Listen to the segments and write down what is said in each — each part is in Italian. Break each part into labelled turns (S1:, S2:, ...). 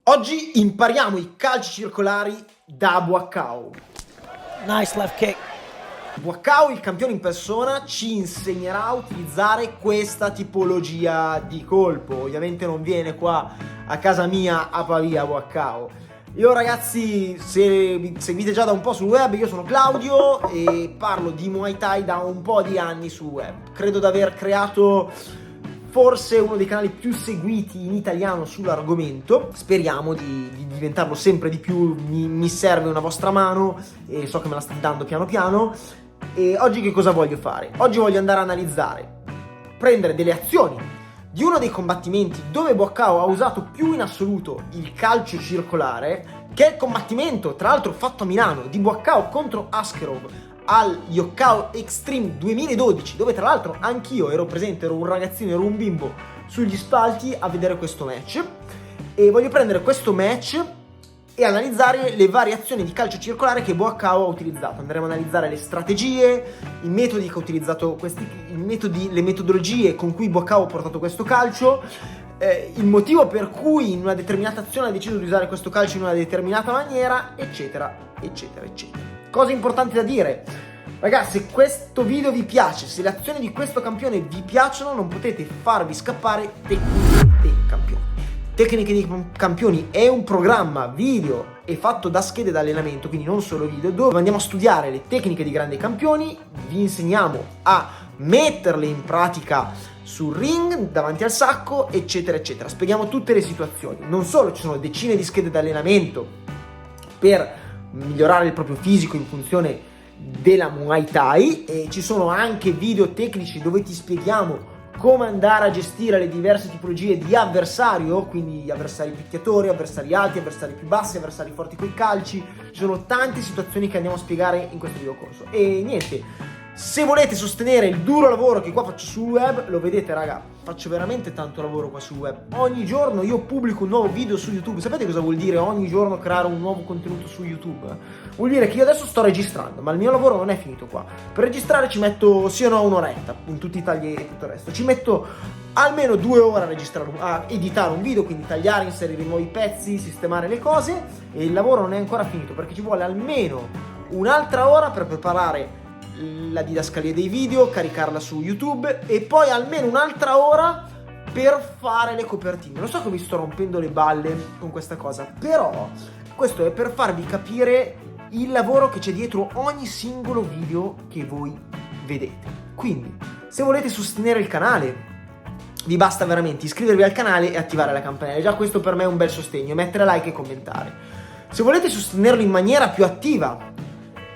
S1: Oggi impariamo i calci circolari da Buaccao.
S2: Nice left kick.
S1: Buaccao, il campione in persona, ci insegnerà a utilizzare questa tipologia di colpo. Ovviamente non viene qua a casa mia a Pavia Buaccao. Io ragazzi, se mi seguite già da un po' sul web, io sono Claudio e parlo di Muay Thai da un po' di anni sul web. Credo di aver creato forse uno dei canali più seguiti in italiano sull'argomento. Speriamo di diventarlo sempre di più. Mi serve una vostra mano e so che me la state dando piano piano. E oggi che cosa voglio fare? Oggi voglio andare a analizzare, prendere delle azioni di uno dei combattimenti dove Buaccao ha usato più in assoluto il calcio circolare, che è il combattimento, tra l'altro fatto a Milano, di Buaccao contro Askerov al Yokkao Extreme 2012, dove tra l'altro anch'io ero presente, ero un ragazzino, ero un bimbo sugli spalti a vedere questo match. E voglio prendere questo match e analizzare le variazioni di calcio circolare che Buaccao ha utilizzato. Andremo a analizzare le strategie, i metodi che ha utilizzato, le metodologie con cui Buaccao ha portato questo calcio, il motivo per cui in una determinata azione ha deciso di usare questo calcio in una determinata maniera, eccetera, eccetera, eccetera. Cosa importante da dire: ragazzi, se questo video vi piace, se le azioni di questo campione vi piacciono, non potete farvi scappare Tecniche dei Campioni. Tecniche dei Campioni è un programma video e fatto da schede d'allenamento, quindi non solo video, dove andiamo a studiare le tecniche dei grandi campioni, vi insegniamo a metterle in pratica sul ring, davanti al sacco, eccetera, eccetera. Spieghiamo tutte le situazioni. Non solo, ci sono decine di schede d'allenamento per migliorare il proprio fisico in funzione della Muay Thai, e ci sono anche video tecnici dove ti spieghiamo come andare a gestire le diverse tipologie di avversario, quindi avversari picchiatori, avversari alti, avversari più bassi, avversari forti coi calci. Ci sono tante situazioni che andiamo a spiegare in questo videocorso. E niente, se volete sostenere il duro lavoro che qua faccio sul web, lo vedete raga, faccio veramente tanto lavoro qua sul web. Ogni giorno io pubblico un nuovo video su YouTube. Sapete cosa vuol dire ogni giorno creare un nuovo contenuto su YouTube? Vuol dire che io adesso sto registrando, ma il mio lavoro non è finito qua. Per registrare ci metto sì o no un'oretta, in tutti i tagli e tutto il resto. Ci metto almeno 2 ore a registrare, a editare un video, quindi tagliare, inserire nuovi pezzi, sistemare le cose, e il lavoro non è ancora finito, perché ci vuole almeno un'altra ora per preparare la didascalia dei video, caricarla su YouTube, e poi almeno un'altra ora per fare le copertine. Lo so che vi sto rompendo le balle con questa cosa, però questo è per farvi capire il lavoro che c'è dietro ogni singolo video che voi vedete. Quindi, se volete sostenere il canale, vi basta veramente iscrivervi al canale e attivare la campanella. Già questo per me è un bel sostegno, mettere like e commentare. Se volete sostenerlo in maniera più attiva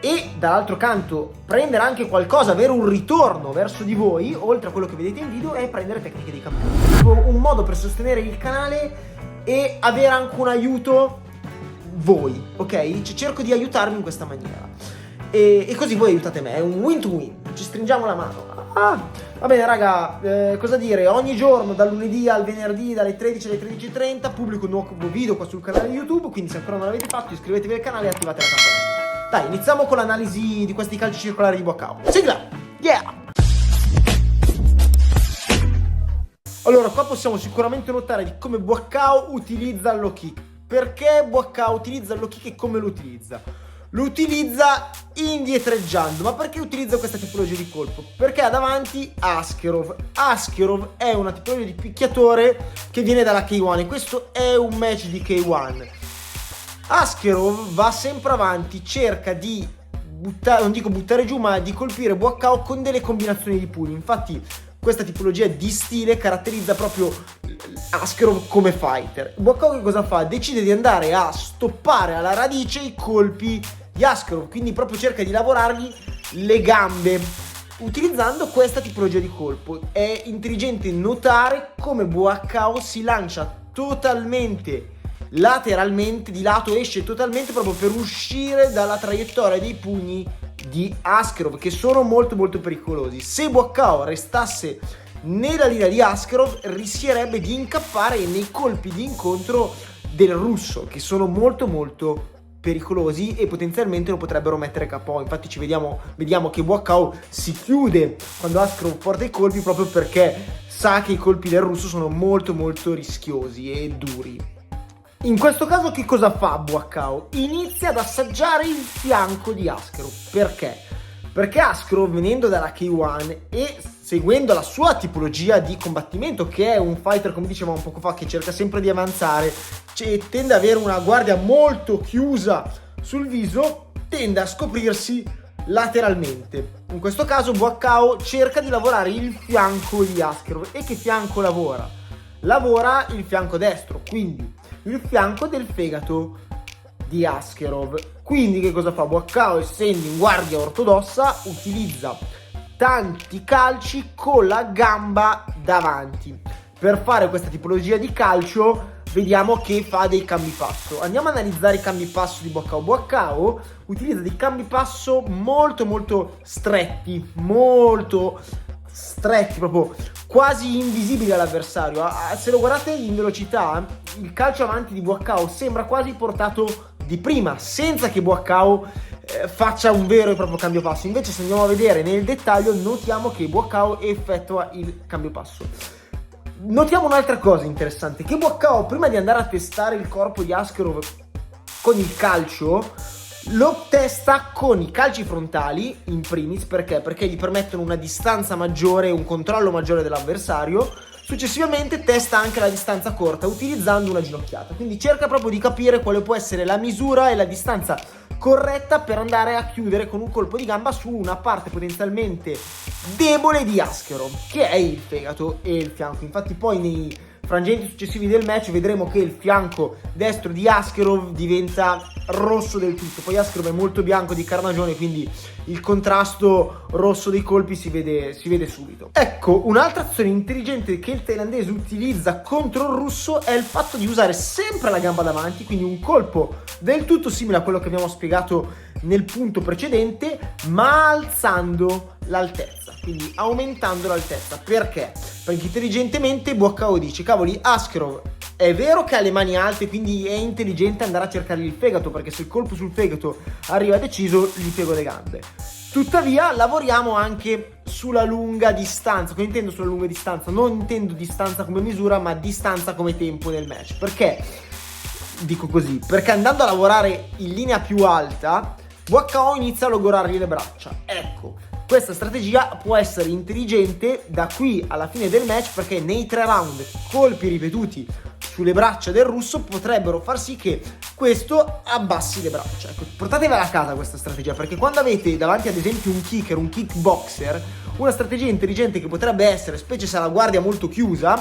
S1: e dall'altro canto prendere anche qualcosa, avere un ritorno verso di voi, oltre a quello che vedete in video, è prendere Tecniche dei Campioni. Un modo per sostenere il canale e avere anche un aiuto voi, ok? Cerco di aiutarvi in questa maniera e così voi aiutate me, è un win to win, ci stringiamo la mano. Va bene raga, cosa dire, ogni giorno dal lunedì al venerdì dalle 13 alle 13:30 pubblico un nuovo video qua sul canale YouTube, quindi se ancora non l'avete fatto iscrivetevi al canale e attivate la campanella. Dai, iniziamo con l'analisi di questi calci circolari di Buaccao. Sigla! Yeah! Allora, qua possiamo sicuramente notare di come Buaccao utilizza il low kick. Perché Buaccao utilizza il low kick e come lo utilizza? Lo utilizza indietreggiando. Ma perché utilizza questa tipologia di colpo? Perché ha davanti Askerov. Askerov è una tipologia di picchiatore che viene dalla K1 e questo è un match di K1. Askerov va sempre avanti, cerca di buttare, non dico buttare giù, ma di colpire Buaccao con delle combinazioni di pugni. Infatti questa tipologia di stile caratterizza proprio Askerov come fighter. Buaccao che cosa fa? Decide di andare a stoppare alla radice i colpi di Askerov, quindi proprio cerca di lavorargli le gambe utilizzando questa tipologia di colpo. È intelligente notare come Buaccao si lancia totalmente lateralmente, di lato, esce totalmente proprio per uscire dalla traiettoria dei pugni di Askerov, che sono molto molto pericolosi. Se Buaccao restasse nella linea di Askerov rischierebbe di incappare nei colpi di incontro del russo, che sono molto molto pericolosi e potenzialmente lo potrebbero mettere KO. Infatti vediamo che Buaccao si chiude quando Askerov porta i colpi, proprio perché sa che i colpi del russo sono molto molto rischiosi e duri. In questo caso che cosa fa Buaccao? Inizia ad assaggiare il fianco di Askarov. Perché? Perché Askarov, venendo dalla K1 e seguendo la sua tipologia di combattimento, che è un fighter, come dicevamo poco fa, che cerca sempre di avanzare, tende ad avere una guardia molto chiusa sul viso, tende a scoprirsi lateralmente. In questo caso Buaccao cerca di lavorare il fianco di Askarov. E che fianco lavora? Lavora il fianco destro, quindi il fianco del fegato di Askarov. Quindi che cosa fa Buaccao? Essendo in guardia ortodossa, utilizza tanti calci con la gamba davanti. Per fare questa tipologia di calcio vediamo che fa dei cambi passo. Andiamo a analizzare i cambi passo di Buaccao. Buaccao utilizza dei cambi passo molto stretti, proprio quasi invisibili all'avversario. Se lo guardate in velocità, il calcio avanti di Buaccao sembra quasi portato di prima, senza che Buaccao faccia un vero e proprio cambio passo. Invece, se andiamo a vedere nel dettaglio, notiamo che Buaccao effettua il cambio passo. Notiamo un'altra cosa interessante, che Buaccao, prima di andare a testare il corpo di Askarov con il calcio, lo testa con i calci frontali in primis. Perché? Perché gli permettono una distanza maggiore, un controllo maggiore dell'avversario. Successivamente testa anche la distanza corta utilizzando una ginocchiata. Quindi cerca proprio di capire quale può essere la misura e la distanza corretta per andare a chiudere con un colpo di gamba su una parte potenzialmente debole di Askarov, che è il fegato e il fianco. Infatti poi nei frangenti successivi del match vedremo che il fianco destro di Askarov diventa rosso del tutto. Poi Askarov è molto bianco di carnagione, quindi il contrasto rosso dei colpi si vede subito. Ecco, un'altra azione intelligente che il thailandese utilizza contro il russo è il fatto di usare sempre la gamba davanti, quindi un colpo del tutto simile a quello che abbiamo spiegato nel punto precedente, ma alzando l'altezza, quindi aumentando l'altezza. Perché? Perché intelligentemente Buaccao dice: cavoli, Askarov è vero che ha le mani alte, quindi è intelligente andare a cercargli il fegato, perché se il colpo sul fegato arriva deciso gli piego le gambe. Tuttavia lavoriamo anche sulla lunga distanza. Cosa intendo sulla lunga distanza? Non intendo distanza come misura, ma distanza come tempo nel match. Perché dico così? Perché andando a lavorare in linea più alta, Buaccao inizia a logorargli le braccia. Ecco, questa strategia può essere intelligente da qui alla fine del match, perché nei 3 round colpi ripetuti sulle braccia del russo potrebbero far sì che questo abbassi le braccia. Ecco, portatevela a casa questa strategia, perché quando avete davanti ad esempio un kicker, un kickboxer, una strategia intelligente che potrebbe essere, specie se ha la guardia molto chiusa,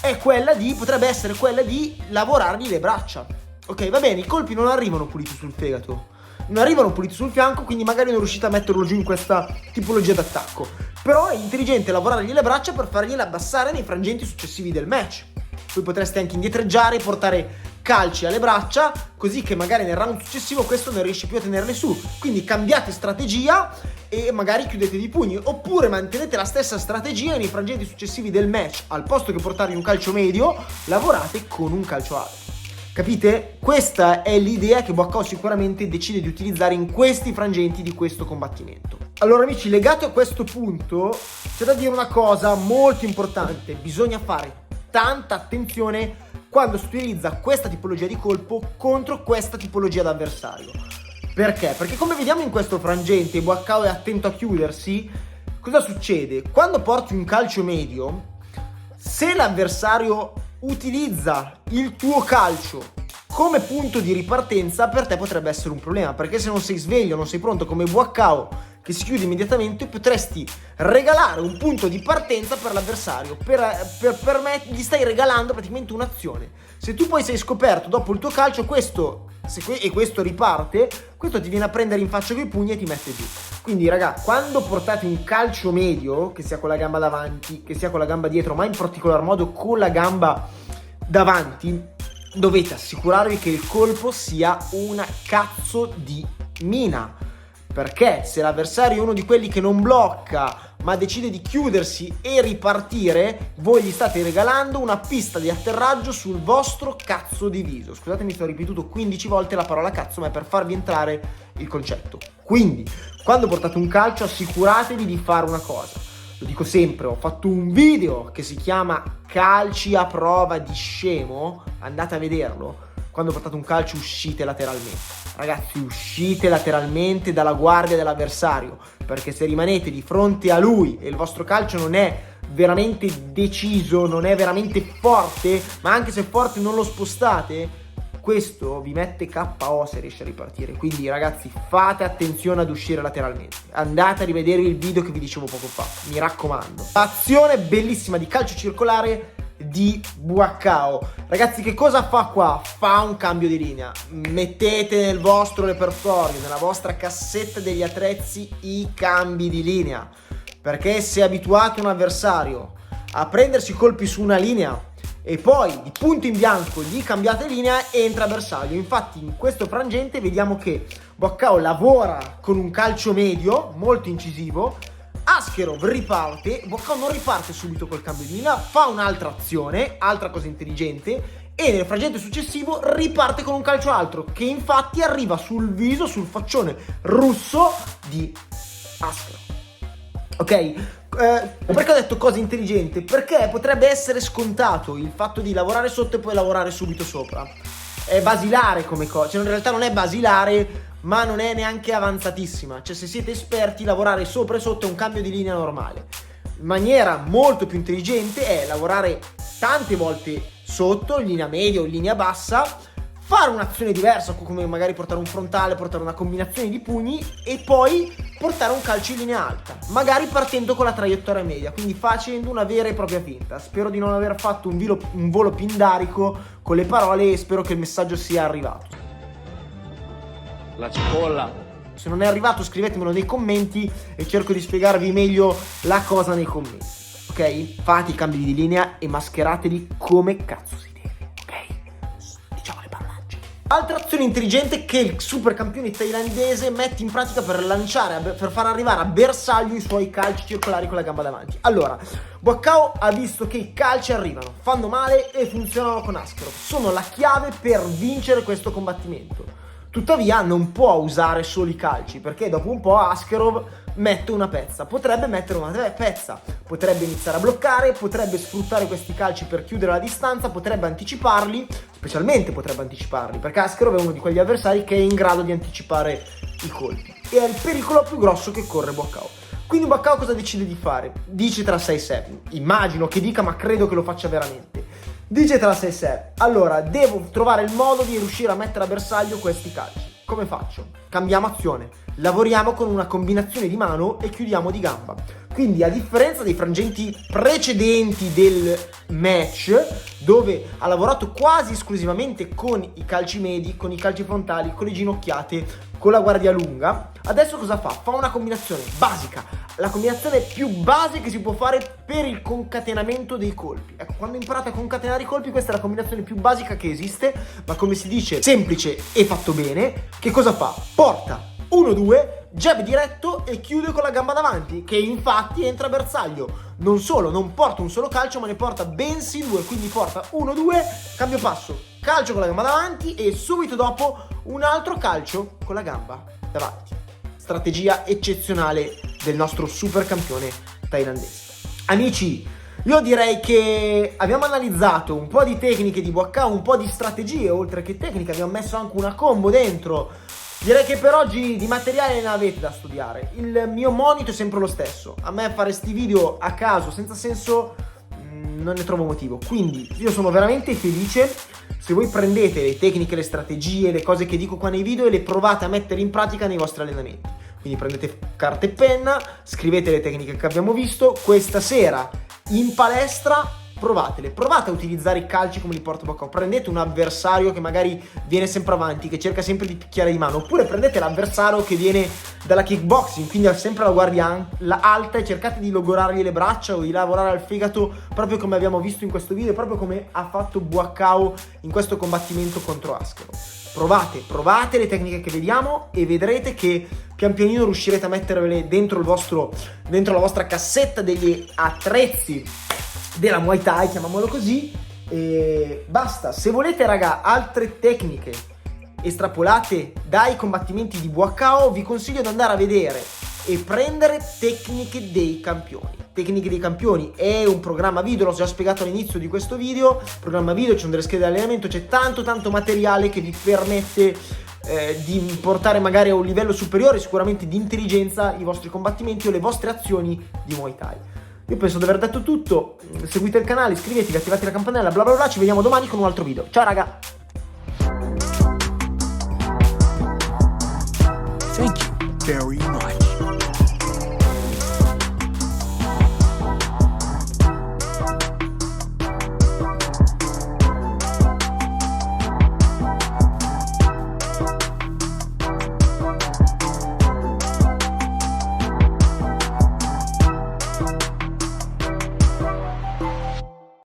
S1: potrebbe essere quella di lavorargli le braccia. Ok, va bene, i colpi non arrivano puliti sul fegato, non arrivano puliti sul fianco, quindi magari non riuscite a metterlo giù in questa tipologia d'attacco. Però è intelligente lavorargli le braccia per fargliele abbassare nei frangenti successivi del match. Poi potreste anche indietreggiare e portare calci alle braccia, così che magari nel round successivo questo non riesce più a tenerle su. Quindi cambiate strategia e magari chiudete di pugni, oppure mantenete la stessa strategia e nei frangenti successivi del match, al posto che portargli un calcio medio, lavorate con un calcio alto. Capite? Questa è l'idea che Buaccao sicuramente decide di utilizzare in questi frangenti di questo combattimento. Allora amici, legato a questo punto c'è da dire una cosa molto importante: bisogna fare tanta attenzione quando si utilizza questa tipologia di colpo contro questa tipologia d'avversario. Perché? Perché come vediamo in questo frangente, Buaccao è attento a chiudersi. Cosa succede? Quando porti un calcio medio, se l'avversario utilizza il tuo calcio come punto di ripartenza, per te potrebbe essere un problema, perché se non sei sveglio, non sei pronto come Buaccao che si chiude immediatamente, potresti regalare un punto di partenza per l'avversario, gli stai regalando praticamente un'azione. Se tu poi sei scoperto dopo il tuo calcio, questo riparte, questo ti viene a prendere in faccia coi pugni e ti mette giù. Quindi raga, quando portate un calcio medio, che sia con la gamba davanti, che sia con la gamba dietro, ma in particolar modo con la gamba davanti, dovete assicurarvi che il colpo sia una cazzo di mina. Perché se l'avversario è uno di quelli che non blocca ma decide di chiudersi e ripartire, voi gli state regalando una pista di atterraggio sul vostro cazzo di viso. Scusatemi se ho ripetuto 15 volte la parola cazzo, ma è per farvi entrare il concetto. Quindi, quando portate un calcio, assicuratevi di fare una cosa. Lo dico sempre, ho fatto un video che si chiama Calci a prova di scemo, andate a vederlo. quando portate un calcio uscite lateralmente. Ragazzi, uscite lateralmente dalla guardia dell'avversario, perché se rimanete di fronte a lui e il vostro calcio non è veramente deciso, non è veramente forte, ma anche se è forte non lo spostate, questo vi mette KO se riesce a ripartire. Quindi ragazzi, fate attenzione ad uscire lateralmente. Andate a rivedere il video che vi dicevo poco fa, mi raccomando. Azione bellissima di calcio circolare di Buaccao. Ragazzi, che cosa fa qua? Fa un cambio di linea. Mettete nel vostro repertorio, nella vostra cassetta degli attrezzi, i cambi di linea, perché se abituate un avversario a prendersi colpi su una linea e poi di punto in bianco gli cambiate linea, entra bersaglio. Infatti in questo frangente vediamo che Buaccao lavora con un calcio medio molto incisivo, Ascherov riparte, Buaccao non riparte subito col cambio di linea, fa un'altra azione, altra cosa intelligente, e nel frangente successivo riparte con un calcio altro, che infatti arriva sul viso, sul faccione russo di Ascherov. Ok? Perché ho detto cosa intelligente? Perché potrebbe essere scontato il fatto di lavorare sotto e poi lavorare subito sopra. È basilare come cosa, cioè in realtà non è basilare, ma non è neanche avanzatissima. Cioè, se siete esperti, lavorare sopra e sotto è un cambio di linea normale. In maniera molto più intelligente è lavorare tante volte sotto, in linea media o in linea bassa, fare un'azione diversa, come magari portare un frontale, portare una combinazione di pugni e poi portare un calcio in linea alta, magari partendo con la traiettoria media, quindi facendo una vera e propria finta. Spero di non aver fatto un volo pindarico con le parole e spero che il messaggio sia arrivato.
S3: La cipolla.
S1: Se non è arrivato scrivetemelo nei commenti e cerco di spiegarvi meglio la cosa nei commenti, ok? Fate i cambi di linea e mascherateli come cazzo si deve, ok? Diciamo le parolacce. Altra azione intelligente che il super campione thailandese mette in pratica per lanciare, per far arrivare a bersaglio i suoi calci circolari con la gamba davanti. Allora, Buaccao ha visto che i calci arrivano, fanno male e funzionano con Ascherov. Sono la chiave per vincere questo combattimento. Tuttavia non può usare solo i calci, perché dopo un po' Ascherov mette una pezza, potrebbe mettere una pezza, potrebbe iniziare a bloccare, potrebbe sfruttare questi calci per chiudere la distanza, potrebbe anticiparli, specialmente potrebbe anticiparli, perché Ascherov è uno di quegli avversari che è in grado di anticipare i colpi, e è il pericolo più grosso che corre Buaccao. Quindi Buaccao cosa decide di fare? Dice tra sé e sé, immagino che dica, ma credo che lo faccia veramente. Dice tra sé e sé, allora devo trovare il modo di riuscire a mettere a bersaglio questi calci. Come faccio? Cambiamo azione, lavoriamo con una combinazione di mano e chiudiamo di gamba. Quindi a differenza dei frangenti precedenti del match, dove ha lavorato quasi esclusivamente con i calci medi, con i calci frontali, con le ginocchiate, con la guardia lunga, adesso cosa fa? Fa una combinazione basica, la combinazione più base che si può fare per il concatenamento dei colpi. Ecco, quando imparate a concatenare i colpi, questa è la combinazione più basica che esiste, ma come si dice, semplice e fatto bene. Che cosa fa? Porta 1-2, jab diretto e chiude con la gamba davanti, che infatti entra a bersaglio. Non solo, non porta un solo calcio, ma ne porta bensì due, quindi porta 1-2, cambio passo, calcio con la gamba davanti e subito dopo un altro calcio con la gamba davanti. Strategia eccezionale del nostro super campione thailandese. Amici, io direi che abbiamo analizzato un po' di tecniche di Buaccao, un po' di strategie, oltre che tecniche, abbiamo messo anche una combo dentro. Direi che per oggi di materiale ne avete da studiare. Il mio monito è sempre lo stesso. A me fare sti video a caso, senza senso, non ne trovo motivo. Quindi io sono veramente felice se voi prendete le tecniche, le strategie, le cose che dico qua nei video e le provate a mettere in pratica nei vostri allenamenti. Quindi prendete carta e penna, scrivete le tecniche che abbiamo visto. Questa sera in palestra provatele, provate a utilizzare i calci come li porta Buaccao. Prendete un avversario che magari viene sempre avanti, che cerca sempre di picchiare di mano, oppure prendete l'avversario che viene dalla kickboxing, quindi ha sempre la guardia alta, e cercate di logorargli le braccia o di lavorare al fegato, proprio come abbiamo visto in questo video, proprio come ha fatto Buaccao in questo combattimento contro Ascherov. Provate le tecniche che vediamo e vedrete che pian pianino riuscirete a mettervele dentro la vostra cassetta degli attrezzi della Muay Thai, chiamiamolo così, e basta. Se volete, raga, altre tecniche estrapolate dai combattimenti di Buaccao, vi consiglio di andare a vedere e prendere tecniche dei campioni. tecniche dei campioni è un programma video, l'ho già spiegato all'inizio di questo video. Programma video, ci sono delle schede di allenamento, c'è tanto materiale che vi permette di portare magari a un livello superiore sicuramente di intelligenza i vostri combattimenti o le vostre azioni di Muay Thai. Io penso di aver detto tutto. Seguite il canale, iscrivetevi, attivate la campanella, bla bla bla. Ci vediamo domani con un altro video. Ciao raga.
S2: Thank you.
S3: Carry